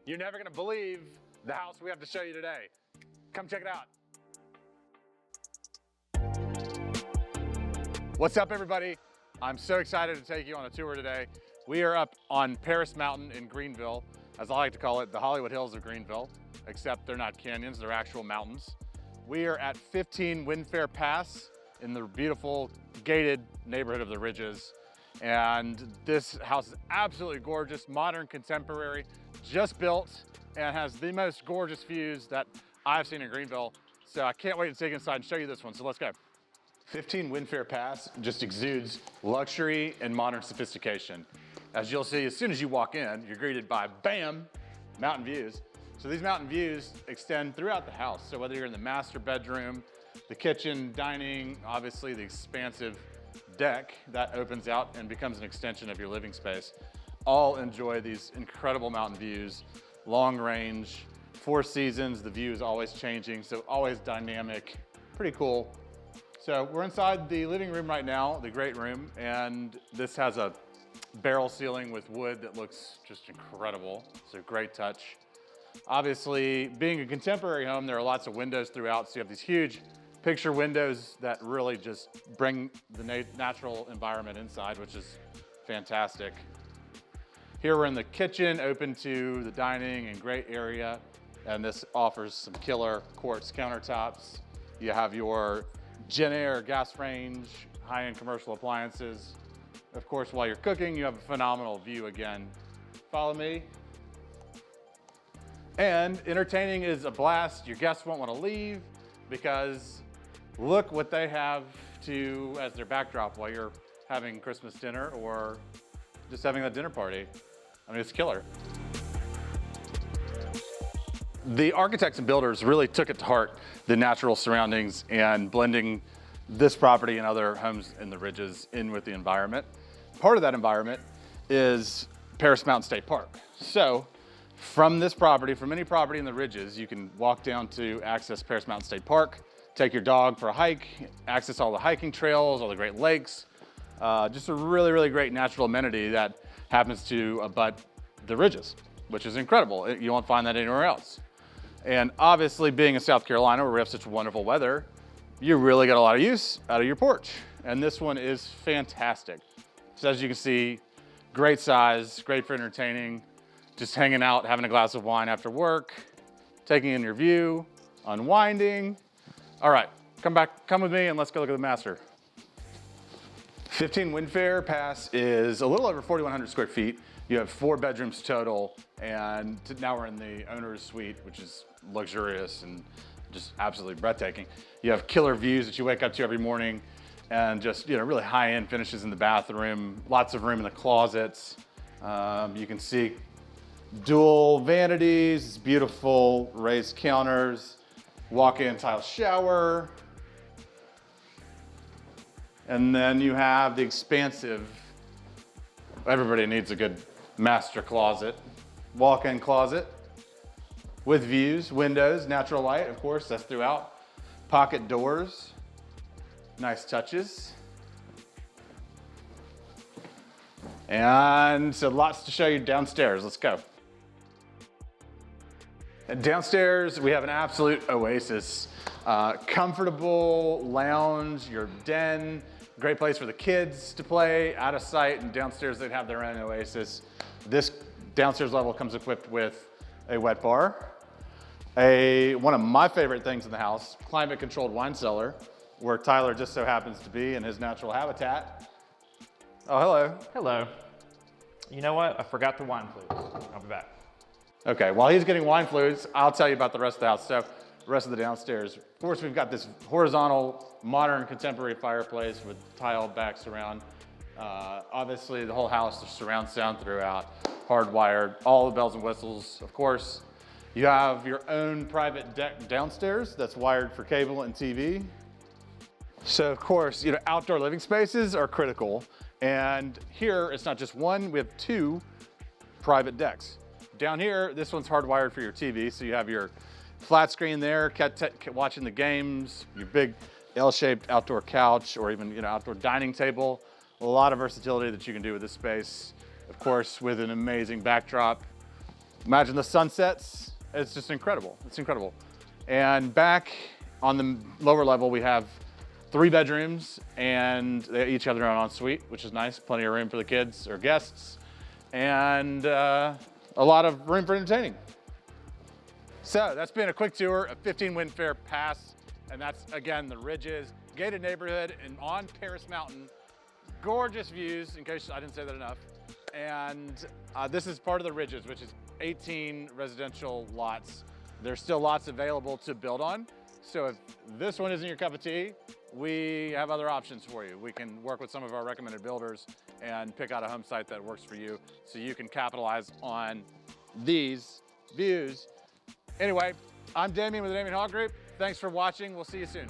You're never gonna believe the house we have to show you today. Come check it out. What's up, everybody? I'm so excited to take you on a tour today. We are up on Paris Mountain in Greenville, as I like to call it, the Hollywood Hills of Greenville, except they're not canyons, they're actual mountains. We are at 15 Windfare Paths in the beautiful gated neighborhood of the Ridges. And this house is absolutely gorgeous, modern, contemporary, just built, and has the most gorgeous views that I've seen in Greenville. So I can't wait to take you inside and show you this one, so let's go. 15 Windfare Paths just exudes luxury and modern sophistication. As you'll see, as soon as you walk in, you're greeted by, bam, mountain views. So these mountain views extend throughout the house. So whether you're in the master bedroom, the kitchen, dining, obviously the expansive deck that opens out and becomes an extension of your living space, all enjoy these incredible mountain views, long range, 4 seasons, the view is always changing, so always dynamic, pretty cool. So we're inside the living room right now, the great room, and this has a barrel ceiling with wood that looks just incredible. It's a great touch. Obviously, being a contemporary home, there are lots of windows throughout, so you have these huge picture windows that really just bring the natural environment inside, which is fantastic. Here we're in the kitchen, open to the dining and great area, and this offers some killer quartz countertops. You have your Jenn-Air gas range, high-end commercial appliances. Of course, while you're cooking, you have a phenomenal view again. Follow me. And entertaining is a blast. Your guests won't want to leave because look what they have as their backdrop while you're having Christmas dinner or just having that dinner party. I mean, it's killer. The architects and builders really took it to heart, the natural surroundings and blending this property and other homes in the Ridges in with the environment. Part of that environment is Paris Mountain State Park. So from this property, from any property in the Ridges, you can walk down to access Paris Mountain State Park, take your dog for a hike, access all the hiking trails, all the great lakes. Just a really, really great natural amenity that happens to abut the Ridges, which is incredible. You won't find that anywhere else. And obviously, being in South Carolina, where we have such wonderful weather, you really get a lot of use out of your porch. And this one is fantastic. So as you can see, great size, great for entertaining, just hanging out, having a glass of wine after work, taking in your view, unwinding. All right, come with me and let's go look at the master. 15 Windfare Paths is a little over 4,100 square feet. You have 4 bedrooms total, and now we're in the owner's suite, which is luxurious and just absolutely breathtaking. You have killer views that you wake up to every morning, and just really high-end finishes in the bathroom, lots of room in the closets. You can see dual vanities, beautiful raised counters, walk-in tile shower, and then you have the expansive, everybody needs a good master closet, walk-in closet with views, windows, natural light, of course, that's throughout, pocket doors, nice touches. And so lots to show you downstairs, let's go. And downstairs, we have an absolute oasis. Comfortable lounge, your den, great place for the kids to play, out of sight, and downstairs they'd have their own oasis. This downstairs level comes equipped with a wet bar, one of my favorite things in the house, climate-controlled wine cellar, where Tyler just so happens to be in his natural habitat. Oh, hello. Hello. You know what? I forgot the wine fluids. I'll be back. Okay, while he's getting wine fluids, I'll tell you about the rest of the house. So the rest of the downstairs. Of course, we've got this horizontal, modern, contemporary fireplace with tile backs around. Obviously, the whole house, there's surround sound throughout, hardwired, all the bells and whistles, of course. You have your own private deck downstairs that's wired for cable and TV. So of course, outdoor living spaces are critical. And here, it's not just one, we have 2 private decks. Down here, this one's hardwired for your TV. So you have your flat screen there, watching the games, your big L-shaped outdoor couch, or even outdoor dining table. A lot of versatility that you can do with this space. Of course, with an amazing backdrop. Imagine the sunsets. It's just incredible. It's incredible. And back on the lower level, we have 3 bedrooms, and they each have their own ensuite, which is nice. Plenty of room for the kids or guests, and a lot of room for entertaining. So that's been a quick tour of 15 Windfare Paths, and that's, again, the Ridges, gated neighborhood and on Paris Mountain. Gorgeous views, in case I didn't say that enough. And this is part of the Ridges, which is 18 residential lots. There's still lots available to build on. So if this one isn't your cup of tea, we have other options for you. We can work with some of our recommended builders and pick out a home site that works for you so you can capitalize on these views. Anyway, I'm Damien with the Damien Hall Group. Thanks for watching. We'll see you soon.